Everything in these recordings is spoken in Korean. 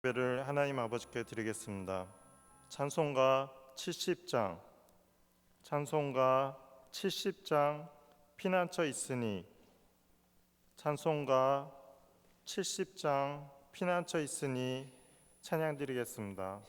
예배를 하나님 아버지께 드리겠습니다. 찬송가 70장, 찬송가 70장 피난처 있으니, 찬송가 70장 피난처 있으니 찬양 드리겠습니다.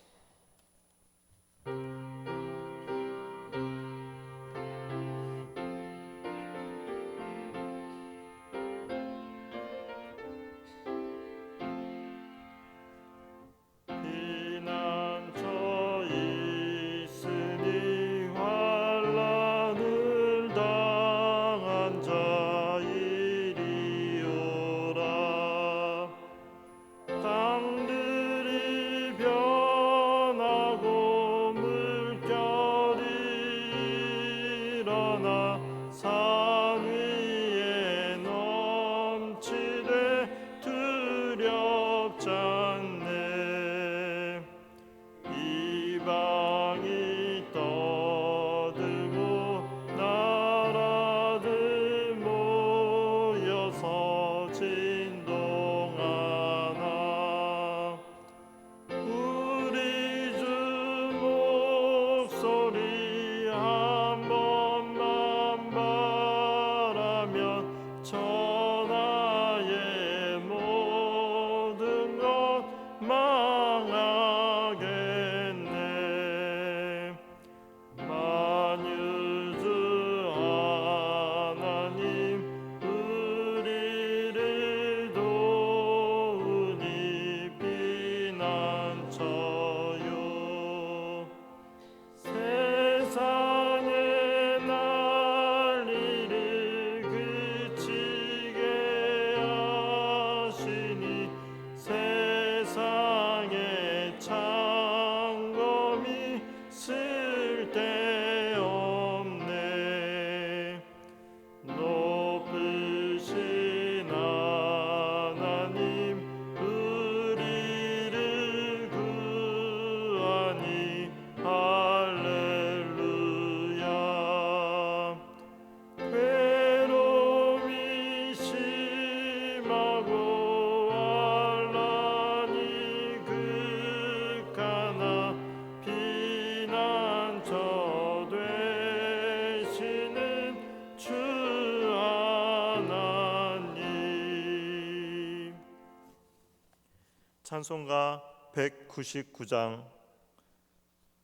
찬송가 199장,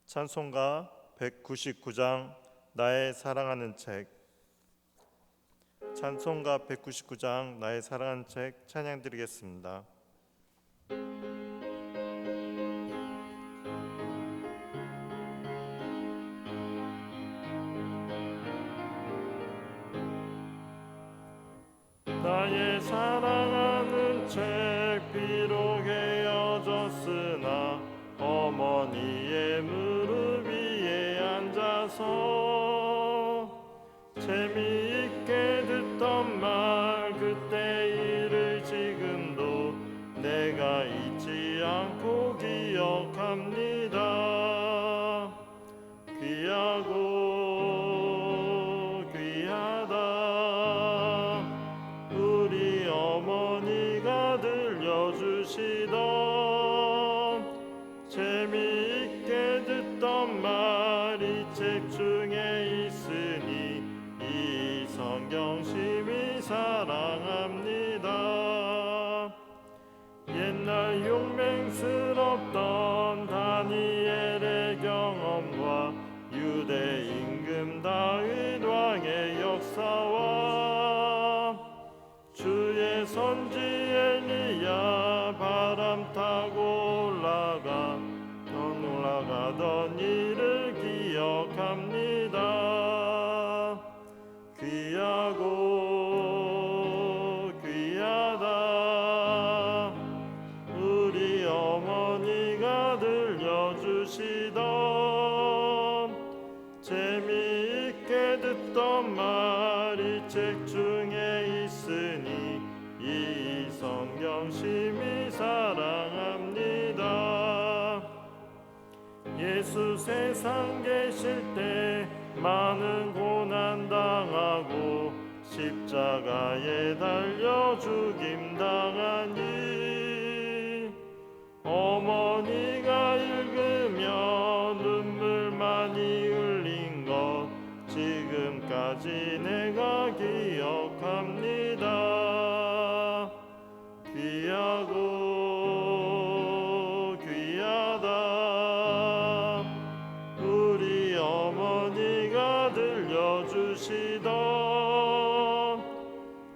찬송가 199장 나의 사랑하는 책, 찬송가 199장 나의 사랑하는 책 찬양 드리겠습니다. 나의 사랑하는 책 비록 헤어졌으나 어머니의 무릎 위에 앉아서 재미있게 듣던 말 그때 일을 지금도 내가 잊지 않고 기억합니다. 귀하고 귀하다 우리 어머니가 들려주시던 재미있게 듣던 말이 책 중에 있으니 이 성경 심히 사랑합니다. 옛날 용맹스럽던 다니엘의 경험과 유대 임금 다윗 왕의 역사와 주의 선지 엘리야 바람 타고 올라가던 일을 기억합니다. 귀하고 귀하다 우리 어머니가 들려주시던 재미있게 듣던 말이 책 중에 있으니 이 성경 심히 사랑합니다. 예수 세상 계실 때 많은 고난 당하고 십자가에 달려 죽임 당하니 어머니가 읽으며 눈물 많이 흘린 것 지금까지 내가 기억합니다. 귀하고 귀하다. 우리 어머니가 들려주시던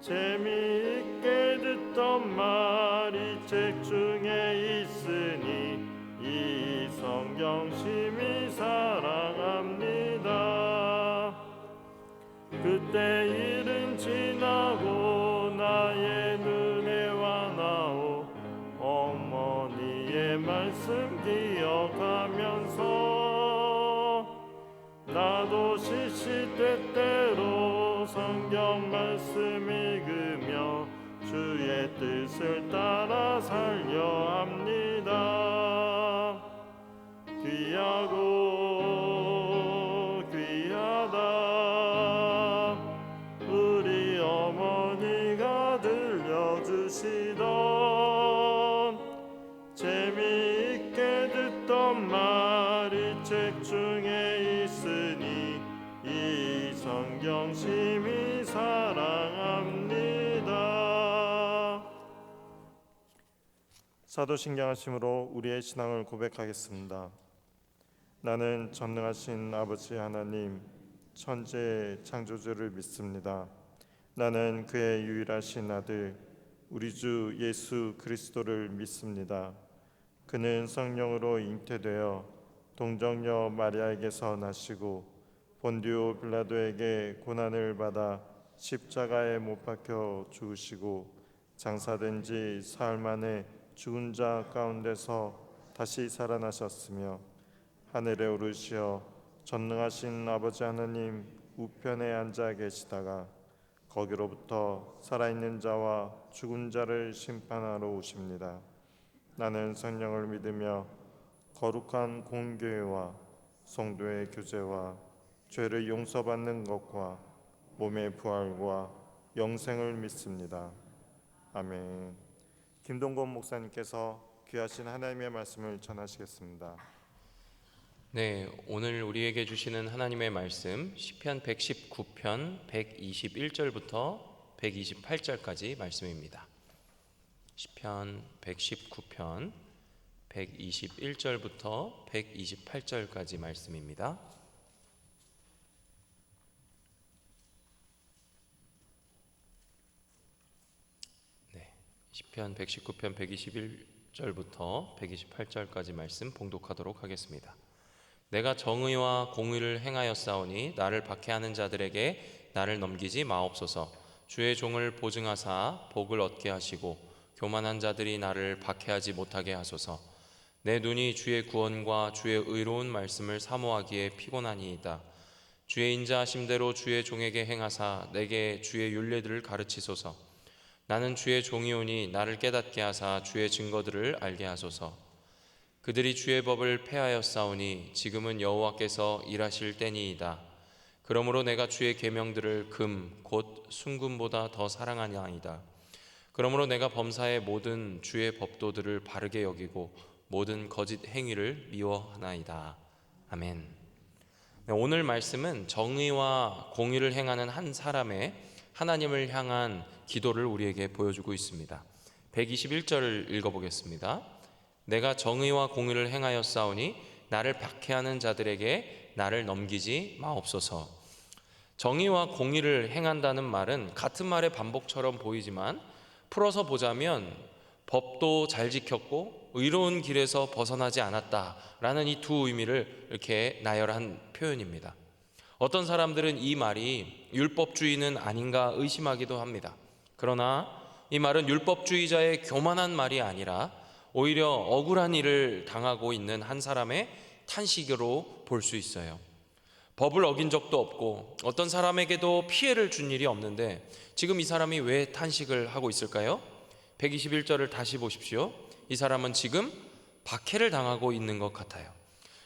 재미있게 듣던 말이 책 중에 있으니 이 성경 심히 사랑합니다. 그때 일은 지나고 나의 눈에 와나오 어머니의 말씀 기억하면서 나도 시시때때로 성경 말씀 읽으며 주의 뜻을 따라 살려 합니다. 귀하고 귀하다. 우리 어머니가 들려주시던 재미있게 듣던 말이 책 중에 있으니 이 성경 심히 사랑합니다. 사도신경 하심으로 우리의 신앙을 고백하겠습니다. 나는 전능하신 아버지 하나님 천지의 창조주를 믿습니다. 나는 그의 유일하신 아들 우리 주 예수 그리스도를 믿습니다. 그는 성령으로 잉태되어 동정녀 마리아에게서 나시고 본디오 빌라도에게 고난을 받아 십자가에 못 박혀 죽으시고 장사된 지 사흘 만에 죽은 자 가운데서 다시 살아나셨으며 하늘에 오르시어 전능하신 아버지 하나님 우편에 앉아 계시다가 거기로부터 살아있는 자와 죽은 자를 심판하러 오십니다. 나는 성령을 믿으며 거룩한 공교회와 성도의 교제와 죄를 용서받는 것과 몸의 부활과 영생을 믿습니다. 아멘. 김동건 목사님께서 귀하신 하나님의 말씀을 전하시겠습니다. 네, 오늘 우리에게 주시는 하나님의 말씀 시편 119편 121절부터 128절까지 말씀입니다. 시편 119편 121절부터 128절까지 말씀입니다. 네, 시편 119편 121절부터 128절까지 말씀 봉독하도록 하겠습니다. 내가 정의와 공의를 행하였사오니 나를 박해하는 자들에게 나를 넘기지 마옵소서. 주의 종을 보증하사 복을 얻게 하시고 교만한 자들이 나를 박해하지 못하게 하소서. 내 눈이 주의 구원과 주의 의로운 말씀을 사모하기에 피곤하니이다. 주의 인자하심대로 주의 종에게 행하사 내게 주의 율례들을 가르치소서. 나는 주의 종이오니 나를 깨닫게 하사 주의 증거들을 알게 하소서. 그들이 주의 법을 폐하였사오니 지금은 여호와께서 일하실 때니이다. 그러므로 내가 주의 계명들을 금 곧 순금보다 더 사랑하나이다. 그러므로 내가 범사의 모든 주의 법도들을 바르게 여기고 모든 거짓 행위를 미워하나이다. 아멘. 오늘 말씀은 정의와 공의를 행하는 한 사람의 하나님을 향한 기도를 우리에게 보여주고 있습니다. 121절을 읽어보겠습니다. 내가 정의와 공의를 행하였사오니 나를 박해하는 자들에게 나를 넘기지 마옵소서. 정의와 공의를 행한다는 말은 같은 말의 반복처럼 보이지만 풀어서 보자면 법도 잘 지켰고 의로운 길에서 벗어나지 않았다라는 이 두 의미를 이렇게 나열한 표현입니다. 어떤 사람들은 이 말이 율법주의는 아닌가 의심하기도 합니다. 그러나 이 말은 율법주의자의 교만한 말이 아니라 오히려 억울한 일을 당하고 있는 한 사람의 탄식으로 볼 수 있어요. 법을 어긴 적도 없고 어떤 사람에게도 피해를 준 일이 없는데 지금 이 사람이 왜 탄식을 하고 있을까요? 121절을 다시 보십시오. 이 사람은 지금 박해를 당하고 있는 것 같아요.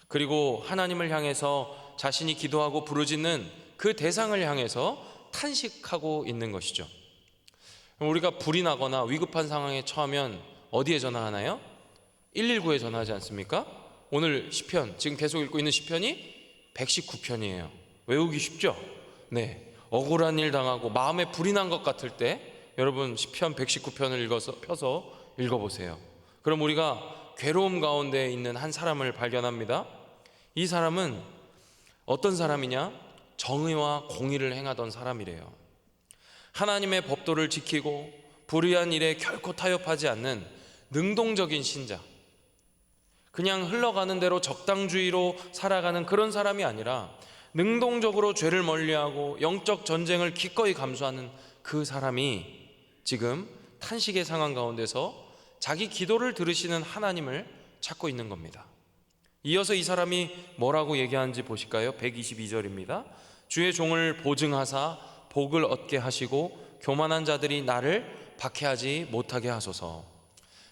그리고 하나님을 향해서 자신이 기도하고 부르짖는 그 대상을 향해서 탄식하고 있는 것이죠. 우리가 불이 나거나 위급한 상황에 처하면 어디에 전화하나요? 119에 전화하지 않습니까? 오늘 시편, 지금 계속 읽고 있는 시편이 119편이에요. 외우기 쉽죠? 네. 억울한 일 당하고 마음에 불이 난 것 같을 때 여러분 시편 119편을 펴서 읽어보세요. 그럼 우리가 괴로움 가운데 있는 한 사람을 발견합니다. 이 사람은 어떤 사람이냐? 정의와 공의를 행하던 사람이래요. 하나님의 법도를 지키고 불의한 일에 결코 타협하지 않는 능동적인 신자, 그냥 흘러가는 대로 적당주의로 살아가는 그런 사람이 아니라 능동적으로 죄를 멀리하고 영적 전쟁을 기꺼이 감수하는 그 사람이 지금 탄식의 상황 가운데서 자기 기도를 들으시는 하나님을 찾고 있는 겁니다. 이어서 이 사람이 뭐라고 얘기하는지 보실까요? 122절입니다. 주의 종을 보증하사 복을 얻게 하시고 교만한 자들이 나를 박해하지 못하게 하소서.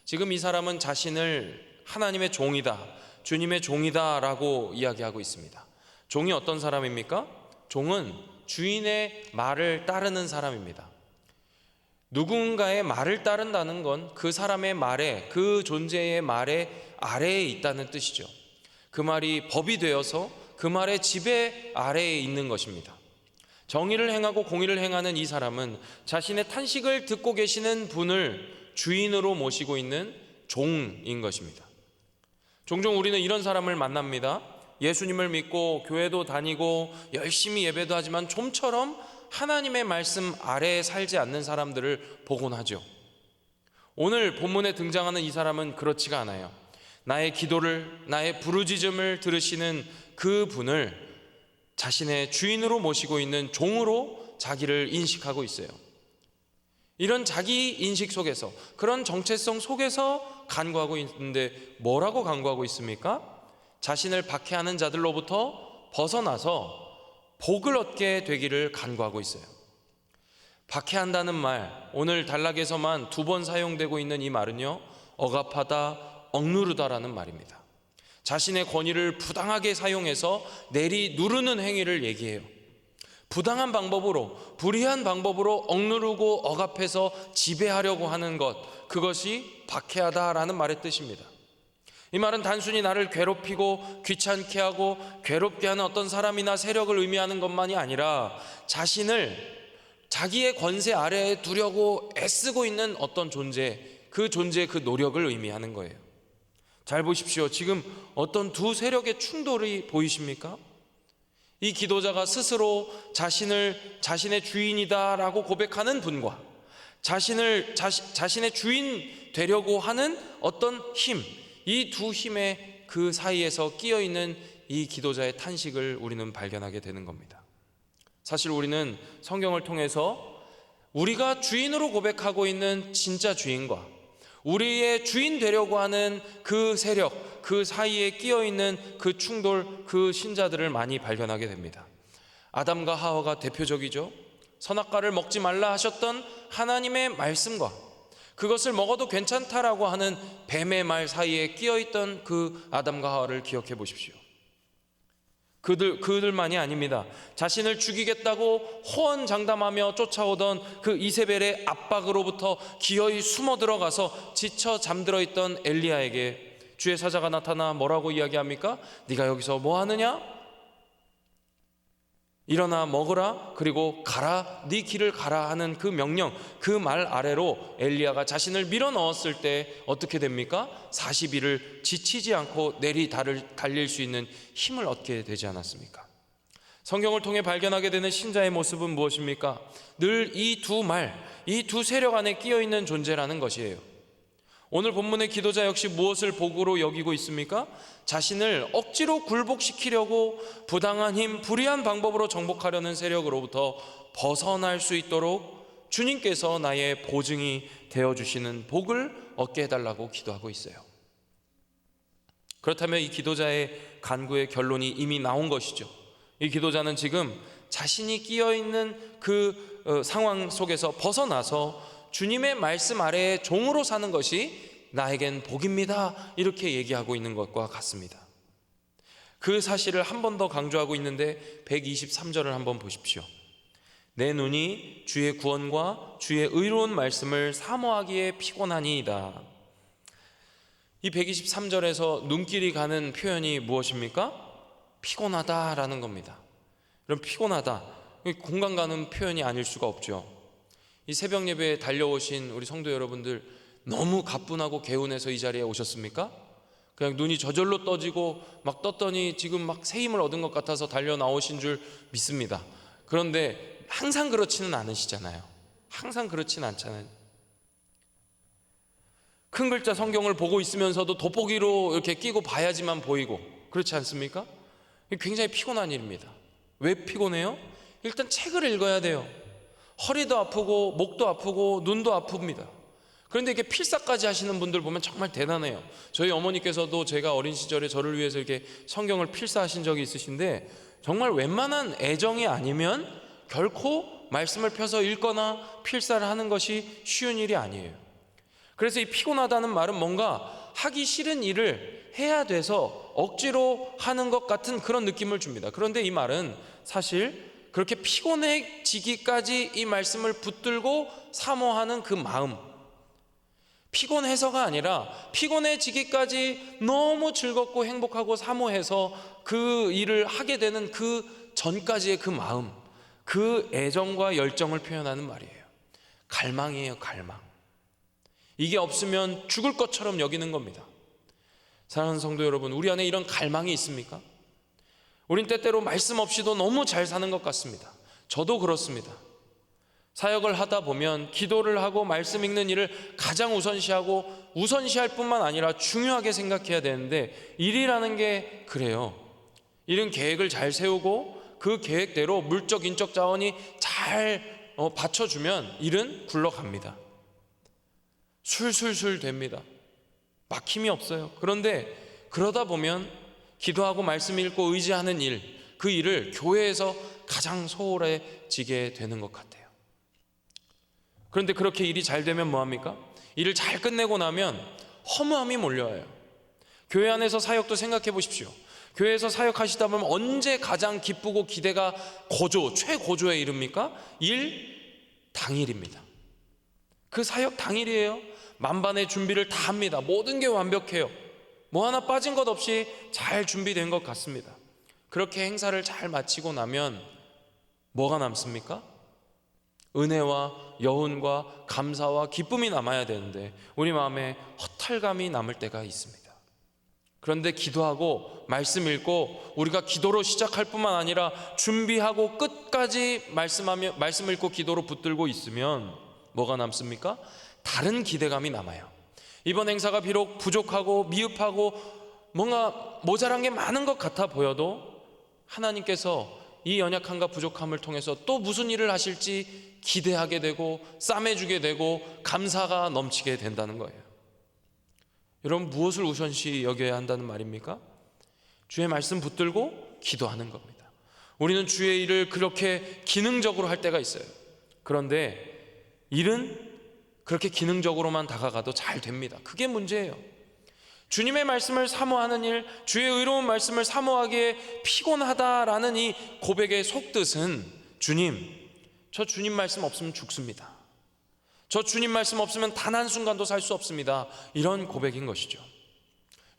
지금 이 사람은 자신을 하나님의 종이다, 주님의 종이다 라고 이야기하고 있습니다. 종이 어떤 사람입니까? 종은 주인의 말을 따르는 사람입니다. 누군가의 말을 따른다는 건 그 사람의 말에, 그 존재의 말에 아래에 있다는 뜻이죠. 그 말이 법이 되어서 그 말의 지배 아래에 있는 것입니다. 정의를 행하고 공의를 행하는 이 사람은 자신의 탄식을 듣고 계시는 분을 주인으로 모시고 있는 종인 것입니다. 종종 우리는 이런 사람을 만납니다. 예수님을 믿고 교회도 다니고 열심히 예배도 하지만 좀처럼 하나님의 말씀 아래에 살지 않는 사람들을 보곤 하죠. 오늘 본문에 등장하는 이 사람은 그렇지가 않아요. 나의 기도를, 나의 부르짖음을 들으시는 그 분을 자신의 주인으로 모시고 있는 종으로 자기를 인식하고 있어요. 이런 자기 인식 속에서, 그런 정체성 속에서 간구하고 있는데 뭐라고 간구하고 있습니까? 자신을 박해하는 자들로부터 벗어나서 복을 얻게 되기를 간구하고 있어요. 박해한다는 말, 오늘 단락에서만 2번 사용되고 있는 이 말은요, 억압하다, 억누르다라는 말입니다. 자신의 권위를 부당하게 사용해서 내리 누르는 행위를 얘기해요. 부당한 방법으로, 불의한 방법으로 억누르고 억압해서 지배하려고 하는 것, 그것이 박해하다라는 말의 뜻입니다. 이 말은 단순히 나를 괴롭히고 귀찮게 하고 괴롭게 하는 어떤 사람이나 세력을 의미하는 것만이 아니라 자신을 자기의 권세 아래에 두려고 애쓰고 있는 어떤 존재, 그 존재의 그 노력을 의미하는 거예요. 잘 보십시오. 지금 어떤 두 세력의 충돌이 보이십니까? 이 기도자가 스스로 자신의 주인이다라고 고백하는 분과 자신의 주인 되려고 하는 어떤 힘, 이 두 힘의 그 사이에서 끼어 있는 이 기도자의 탄식을 우리는 발견하게 되는 겁니다. 사실 우리는 성경을 통해서 우리가 주인으로 고백하고 있는 진짜 주인과 우리의 주인 되려고 하는 그 세력, 그 사이에 끼어 있는 그 충돌, 그 신자들을 많이 발견하게 됩니다. 아담과 하와가 대표적이죠. 선악과를 먹지 말라 하셨던 하나님의 말씀과 그것을 먹어도 괜찮다라고 하는 뱀의 말 사이에 끼어있던 그 아담과 하와를 기억해 보십시오. 그들만이 아닙니다. 자신을 죽이겠다고 호언장담하며 쫓아오던 그 이세벨의 압박으로부터 기어이 숨어 들어가서 지쳐 잠들어 있던 엘리야에게 주의 사자가 나타나 뭐라고 이야기합니까? 네가 여기서 뭐 하느냐? 일어나 먹으라, 그리고 가라, 네 길을 가라 하는 그 명령, 그 말 아래로 엘리야가 자신을 밀어 넣었을 때 어떻게 됩니까? 40일을 지치지 않고 내리 달릴 수 있는 힘을 얻게 되지 않았습니까? 성경을 통해 발견하게 되는 신자의 모습은 무엇입니까? 늘 이 두 세력 안에 끼어 있는 존재라는 것이에요. 오늘 본문의 기도자 역시 무엇을 복으로 여기고 있습니까? 자신을 억지로 굴복시키려고 부당한 힘, 불의한 방법으로 정복하려는 세력으로부터 벗어날 수 있도록 주님께서 나의 보증이 되어주시는 복을 얻게 해달라고 기도하고 있어요. 그렇다면 이 기도자의 간구의 결론이 이미 나온 것이죠. 이 기도자는 지금 자신이 끼어있는 그 상황 속에서 벗어나서 주님의 말씀 아래에 종으로 사는 것이 나에겐 복입니다, 이렇게 얘기하고 있는 것과 같습니다. 그 사실을 한 번 더 강조하고 있는데 123절을 한번 보십시오. 내 눈이 주의 구원과 주의 의로운 말씀을 사모하기에 피곤하니이다. 이 123절에서 눈길이 가는 표현이 무엇입니까? 피곤하다라는 겁니다. 그럼 피곤하다, 공감 가는 표현이 아닐 수가 없죠. 이 새벽 예배에 달려오신 우리 성도 여러분들, 너무 가뿐하고 개운해서 이 자리에 오셨습니까? 그냥 눈이 저절로 떠지고 막 떴더니 지금 막 새 힘을 얻은 것 같아서 달려 나오신 줄 믿습니다. 그런데 항상 그렇지는 않으시잖아요. 항상 그렇지는 않잖아요. 큰 글자 성경을 보고 있으면서도 돋보기로 이렇게 끼고 봐야지만 보이고, 그렇지 않습니까? 굉장히 피곤한 일입니다. 왜 피곤해요? 일단 책을 읽어야 돼요. 허리도 아프고 목도 아프고 눈도 아픕니다. 그런데 이렇게 필사까지 하시는 분들 보면 정말 대단해요. 저희 어머니께서도 제가 어린 시절에 저를 위해서 이렇게 성경을 필사하신 적이 있으신데, 정말 웬만한 애정이 아니면 결코 말씀을 펴서 읽거나 필사를 하는 것이 쉬운 일이 아니에요. 그래서 이 피곤하다는 말은 뭔가 하기 싫은 일을 해야 돼서 억지로 하는 것 같은 그런 느낌을 줍니다. 그런데 이 말은 사실 그렇게 피곤해지기까지 이 말씀을 붙들고 사모하는 그 마음, 피곤해서가 아니라 피곤해지기까지 너무 즐겁고 행복하고 사모해서 그 일을 하게 되는 그 전까지의 그 마음, 그 애정과 열정을 표현하는 말이에요. 갈망이에요, 갈망. 이게 없으면 죽을 것처럼 여기는 겁니다. 사랑하는 성도 여러분, 우리 안에 이런 갈망이 있습니까? 우린 때때로 말씀 없이도 너무 잘 사는 것 같습니다. 저도 그렇습니다. 사역을 하다 보면 기도를 하고 말씀 읽는 일을 가장 우선시할 뿐만 아니라 중요하게 생각해야 되는데, 일이라는 게 그래요. 일은 계획을 잘 세우고 그 계획대로 물적 인적 자원이 잘 받쳐주면 일은 굴러갑니다. 술술술 됩니다. 막힘이 없어요. 그런데 그러다 보면 기도하고 말씀 읽고 의지하는 일, 그 일을 교회에서 가장 소홀해지게 되는 것 같아요. 그런데 그렇게 일이 잘 되면 뭐합니까? 일을 잘 끝내고 나면 허무함이 몰려와요. 교회 안에서 사역도 생각해 보십시오. 교회에서 사역하시다 보면 언제 가장 기쁘고 기대가 최고조에 이릅니까? 일 당일입니다. 그 사역 당일이에요. 만반의 준비를 다 합니다. 모든 게 완벽해요. 뭐 하나 빠진 것 없이 잘 준비된 것 같습니다. 그렇게 행사를 잘 마치고 나면 뭐가 남습니까? 은혜와 여운과 감사와 기쁨이 남아야 되는데 우리 마음에 허탈감이 남을 때가 있습니다. 그런데 기도하고 말씀 읽고 우리가 기도로 시작할 뿐만 아니라 준비하고 끝까지 말씀 읽고 기도로 붙들고 있으면 뭐가 남습니까? 다른 기대감이 남아요. 이번 행사가 비록 부족하고 미흡하고 뭔가 모자란 게 많은 것 같아 보여도 하나님께서 이 연약함과 부족함을 통해서 또 무슨 일을 하실지 기대하게 되고 싸매주게 되고 감사가 넘치게 된다는 거예요. 여러분, 무엇을 우선시 여겨야 한다는 말입니까? 주의 말씀 붙들고 기도하는 겁니다. 우리는 주의 일을 그렇게 기능적으로 할 때가 있어요. 그런데 일은 그렇게 기능적으로만 다가가도 잘 됩니다. 그게 문제예요. 주님의 말씀을 사모하는 일, 주의 의로운 말씀을 사모하기에 피곤하다라는 이 고백의 속뜻은 주님, 저 주님 말씀 없으면 죽습니다. 저 주님 말씀 없으면 단 한순간도 살 수 없습니다. 이런 고백인 것이죠.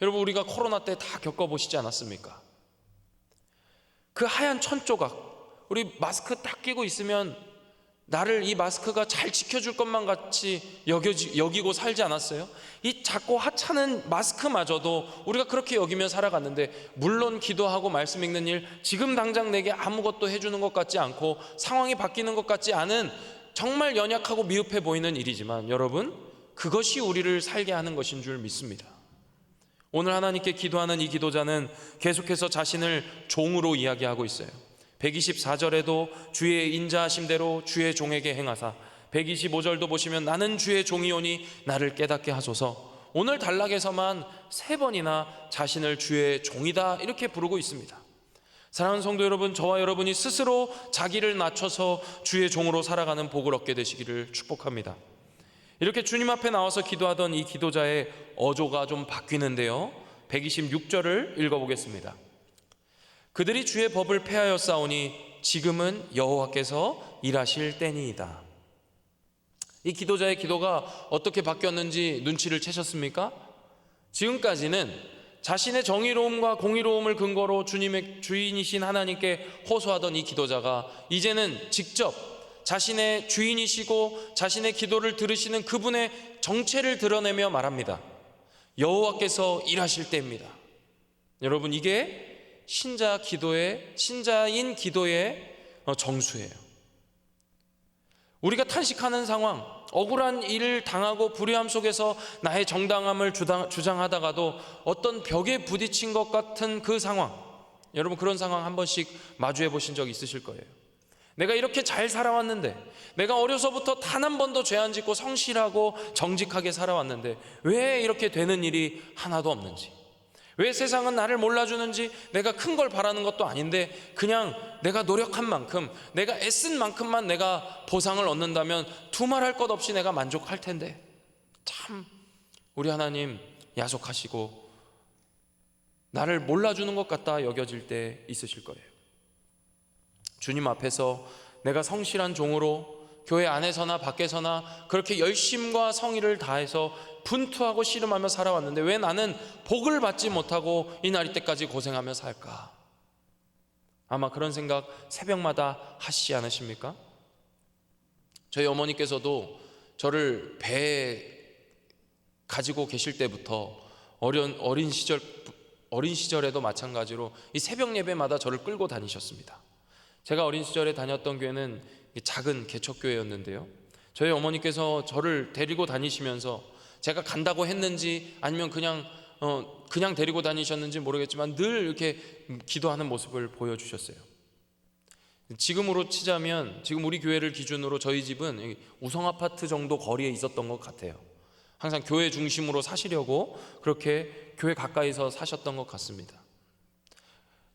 여러분, 우리가 코로나 때 다 겪어보시지 않았습니까? 그 하얀 천조각, 우리 마스크 딱 끼고 있으면 나를 이 마스크가 잘 지켜줄 것만 같이 여기고 살지 않았어요? 이 작고 하찮은 마스크마저도 우리가 그렇게 여기며 살아갔는데, 물론 기도하고 말씀 읽는 일, 지금 당장 내게 아무것도 해주는 것 같지 않고 상황이 바뀌는 것 같지 않은 정말 연약하고 미흡해 보이는 일이지만, 여러분, 그것이 우리를 살게 하는 것인 줄 믿습니다. 오늘 하나님께 기도하는 이 기도자는 계속해서 자신을 종으로 이야기하고 있어요. 124절에도 주의 인자하심대로 주의 종에게 행하사, 125절도 보시면 나는 주의 종이오니 나를 깨닫게 하소서. 오늘 단락에서만 3번이나 자신을 주의 종이다 이렇게 부르고 있습니다. 사랑하는 성도 여러분, 저와 여러분이 스스로 자기를 낮춰서 주의 종으로 살아가는 복을 얻게 되시기를 축복합니다. 이렇게 주님 앞에 나와서 기도하던 이 기도자의 어조가 좀 바뀌는데요, 126절을 읽어보겠습니다. 그들이 주의 법을 폐하였사오니 지금은 여호와께서 일하실 때니이다. 이 기도자의 기도가 어떻게 바뀌었는지 눈치를 채셨습니까? 지금까지는 자신의 정의로움과 공의로움을 근거로 주님의 주인이신 하나님께 호소하던 이 기도자가 이제는 직접 자신의 주인이시고 자신의 기도를 들으시는 그분의 정체를 드러내며 말합니다. 여호와께서 일하실 때입니다. 여러분, 이게 신자인 기도의 정수예요. 우리가 탄식하는 상황, 억울한 일을 당하고 불의함 속에서 나의 정당함을 주장하다가도 어떤 벽에 부딪힌 것 같은 그 상황, 여러분 그런 상황 한 번씩 마주해 보신 적 있으실 거예요. 내가 이렇게 잘 살아왔는데, 내가 어려서부터 단 한 번도 죄 안 짓고 성실하고 정직하게 살아왔는데 왜 이렇게 되는 일이 하나도 없는지, 왜 세상은 나를 몰라주는지, 내가 큰 걸 바라는 것도 아닌데 그냥 내가 노력한 만큼, 내가 애쓴 만큼만 내가 보상을 얻는다면 두말할 것 없이 내가 만족할 텐데, 참 우리 하나님 야속하시고 나를 몰라주는 것 같다 여겨질 때 있으실 거예요. 주님 앞에서 내가 성실한 종으로 교회 안에서나 밖에서나 그렇게 열심과 성의를 다해서 분투하고 씨름하며 살아왔는데 왜 나는 복을 받지 못하고 이날 이때까지 고생하며 살까? 아마 그런 생각 새벽마다 하시지 않으십니까? 저희 어머니께서도 저를 배에 가지고 계실 때부터 어린 시절에도 마찬가지로 이 새벽 예배마다 저를 끌고 다니셨습니다. 제가 어린 시절에 다녔던 교회는 작은 개척교회였는데요, 저희 어머니께서 저를 데리고 다니시면서 제가 간다고 했는지 아니면 그냥 데리고 다니셨는지 모르겠지만 늘 이렇게 기도하는 모습을 보여주셨어요. 지금으로 치자면 지금 우리 교회를 기준으로 저희 집은 우성 아파트 정도 거리에 있었던 것 같아요. 항상 교회 중심으로 사시려고 그렇게 교회 가까이서 사셨던 것 같습니다.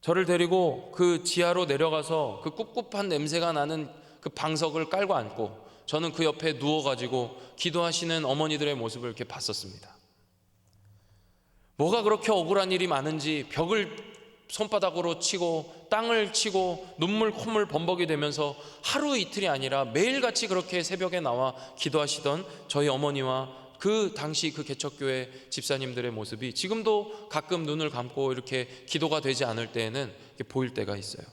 저를 데리고 그 지하로 내려가서 그 꿉꿉한 냄새가 나는 그 방석을 깔고 앉고 저는 그 옆에 누워가지고 기도하시는 어머니들의 모습을 이렇게 봤었습니다. 뭐가 그렇게 억울한 일이 많은지 벽을 손바닥으로 치고 땅을 치고 눈물 콧물 범벅이 되면서 하루 이틀이 아니라 매일같이 그렇게 새벽에 나와 기도하시던 저희 어머니와 그 당시 그 개척교회 집사님들의 모습이 지금도 가끔 눈을 감고 이렇게 기도가 되지 않을 때에는 보일 때가 있어요.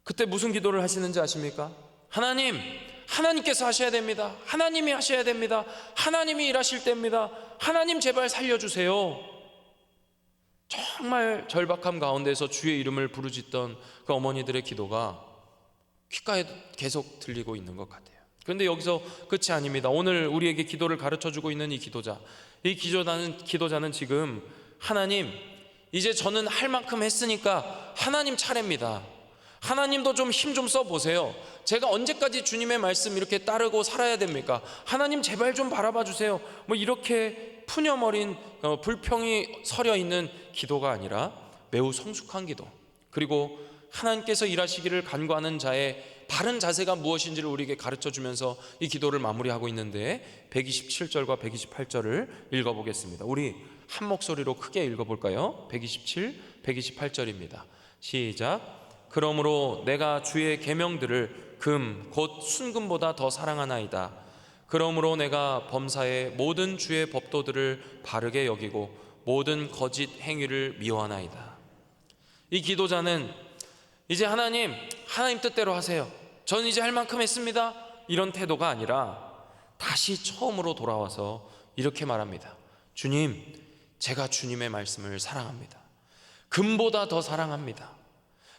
그때 무슨 기도를 하시는지 아십니까? 하나님께서 하셔야 됩니다. 하나님이 하셔야 됩니다. 하나님이 일하실 때입니다. 하나님 제발 살려주세요. 정말 절박함 가운데서 주의 이름을 부르짖던 그 어머니들의 기도가 귓가에 계속 들리고 있는 것 같아요. 그런데 여기서 끝이 아닙니다. 오늘 우리에게 기도를 가르쳐주고 있는 이 기도자는 지금 하나님, 이제 저는 할 만큼 했으니까 하나님 차례입니다. 하나님도 좀 힘 좀 써보세요. 제가 언제까지 주님의 말씀 이렇게 따르고 살아야 됩니까? 하나님 제발 좀 바라봐 주세요. 이렇게 푸념어린 불평이 서려 있는 기도가 아니라 매우 성숙한 기도, 그리고 하나님께서 일하시기를 간구하는 자의 바른 자세가 무엇인지를 우리에게 가르쳐주면서 이 기도를 마무리하고 있는데 127절과 128절을 읽어보겠습니다. 우리 한 목소리로 크게 읽어볼까요? 127, 128절입니다. 시작. 그러므로 내가 주의 계명들을 금 곧 순금보다 더 사랑하나이다. 그러므로 내가 범사의 모든 주의 법도들을 바르게 여기고 모든 거짓 행위를 미워하나이다. 이 기도자는 이제 하나님 뜻대로 하세요. 저는 이제 할 만큼 했습니다. 이런 태도가 아니라 다시 처음으로 돌아와서 이렇게 말합니다. 주님, 제가 주님의 말씀을 사랑합니다. 금보다 더 사랑합니다.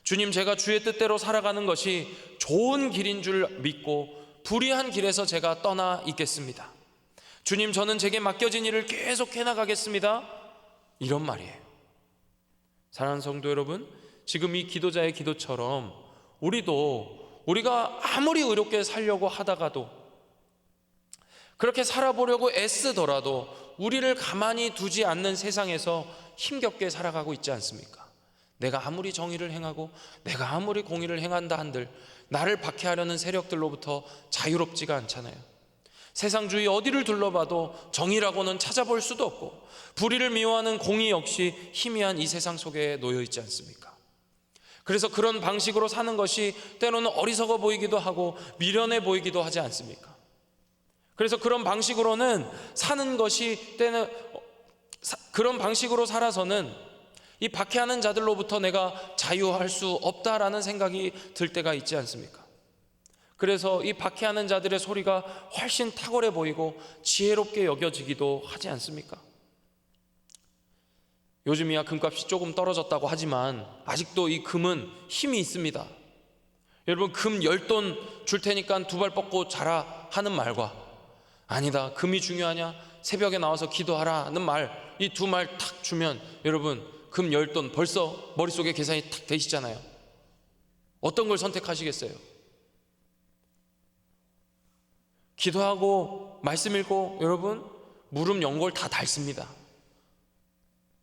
주님, 제가 주의 뜻대로 살아가는 것이 좋은 길인 줄 믿고 불의한 길에서 제가 떠나 있겠습니다. 주님, 저는 제게 맡겨진 일을 계속 해나가겠습니다. 이런 말이에요. 사랑하는 성도 여러분, 지금 이 기도자의 기도처럼 우리가 아무리 의롭게 살려고 하다가도, 그렇게 살아보려고 애쓰더라도 우리를 가만히 두지 않는 세상에서 힘겹게 살아가고 있지 않습니까? 내가 아무리 정의를 행하고 내가 아무리 공의를 행한다 한들 나를 박해하려는 세력들로부터 자유롭지가 않잖아요. 세상 주위 어디를 둘러봐도 정의라고는 찾아볼 수도 없고 불의를 미워하는 공의 역시 희미한 이 세상 속에 놓여 있지 않습니까? 그래서 그런 방식으로 사는 것이 때로는 어리석어 보이기도 하고 미련해 보이기도 하지 않습니까? 그래서 그런 방식으로는 사는 것이 때는 그런 방식으로 살아서는 이 박해하는 자들로부터 내가 자유할 수 없다라는 생각이 들 때가 있지 않습니까? 그래서 이 박해하는 자들의 소리가 훨씬 탁월해 보이고 지혜롭게 여겨지기도 하지 않습니까? 요즘이야 금값이 조금 떨어졌다고 하지만 아직도 이 금은 힘이 있습니다. 여러분, 금 10돈 줄 테니까 2발 뻗고 자라 하는 말과 아니다, 금이 중요하냐, 새벽에 나와서 기도하라는 말, 이 두 말 탁 주면 여러분, 금 10돈 벌써 머릿속에 계산이 탁 되시잖아요. 어떤 걸 선택하시겠어요? 기도하고 말씀 읽고 여러분, 무릎 연골 다 닳습니다.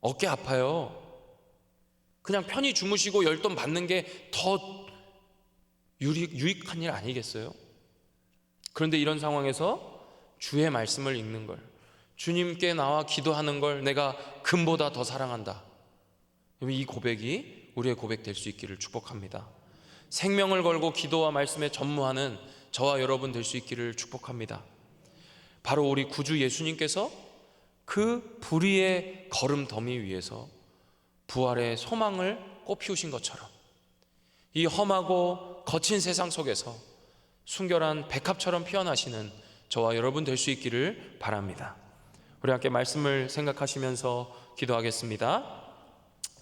어깨 아파요. 그냥 편히 주무시고 10돈 받는 게 더 유익한 일 아니겠어요? 그런데 이런 상황에서 주의 말씀을 읽는 걸, 주님께 나와 기도하는 걸 내가 금보다 더 사랑한다. 이 고백이 우리의 고백 될 수 있기를 축복합니다. 생명을 걸고 기도와 말씀에 전무하는 저와 여러분 될 수 있기를 축복합니다. 바로 우리 구주 예수님께서 그 불의의 걸음더미 위에서 부활의 소망을 꽃피우신 것처럼 이 험하고 거친 세상 속에서 순결한 백합처럼 피어나시는 저와 여러분 될 수 있기를 바랍니다. 우리 함께 말씀을 생각하시면서 기도하겠습니다.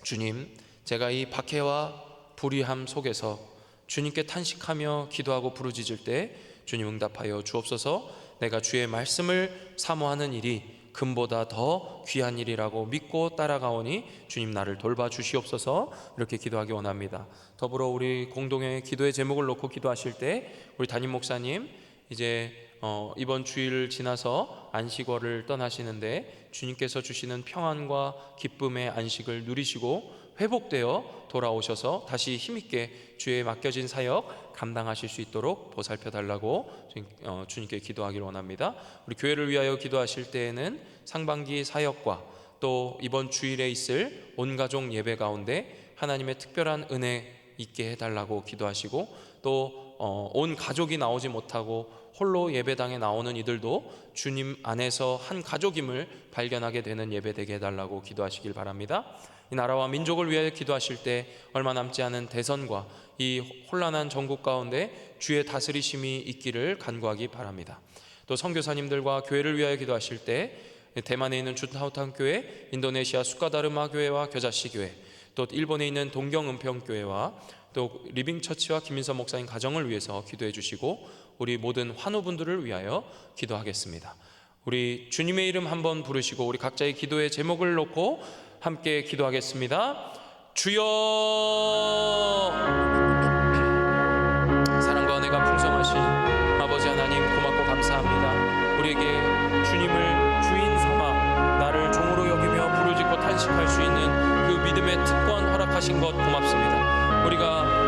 주님, 제가 이 박해와 불의함 속에서 주님께 탄식하며 기도하고 부르짖을 때 주님 응답하여 주옵소서. 내가 주의 말씀을 사모하는 일이 금보다 더 귀한 일이라고 믿고 따라가오니 주님 나를 돌봐 주시옵소서. 이렇게 기도하기 원합니다. 더불어 우리 공동의 기도의 제목을 놓고 기도하실 때 우리 담임 목사님 이제 이번 주일을 지나서 안식월을 떠나시는데 주님께서 주시는 평안과 기쁨의 안식을 누리시고 회복되어 돌아오셔서 다시 힘있게 주에 맡겨진 사역 감당하실 수 있도록 보살펴 달라고 주님께 기도하기를 원합니다. 우리 교회를 위하여 기도하실 때에는 상반기 사역과 또 이번 주일에 있을 온 가족 예배 가운데 하나님의 특별한 은혜 있게 해달라고 기도하시고 또 온 가족이 나오지 못하고 홀로 예배당에 나오는 이들도 주님 안에서 한 가족임을 발견하게 되는 예배 되게 해달라고 기도하시길 바랍니다. 이 나라와 민족을 위하여 기도하실 때 얼마 남지 않은 대선과 이 혼란한 전국 가운데 주의 다스리심이 있기를 간구하기 바랍니다. 또 선교사님들과 교회를 위하여 기도하실 때 대만에 있는 준타우탄 교회, 인도네시아 수카다르마 교회와 겨자씨 교회, 또 일본에 있는 동경은평교회와 또 리빙처치와 김민서 목사님 가정을 위해서 기도해 주시고 우리 모든 환우분들을 위하여 기도하겠습니다. 우리 주님의 이름 한번 부르시고 우리 각자의 기도의 제목을 놓고 함께 기도하겠습니다. 주여, 사랑과 은혜가 풍성하신 아버지 하나님 고맙고 감사합니다. 우리에게 주님을 주인 삼아 나를 종으로 여기며 부르짖고 탄식할 수 있는 그 믿음의 특권 허락하신 것 고맙습니다. 우리가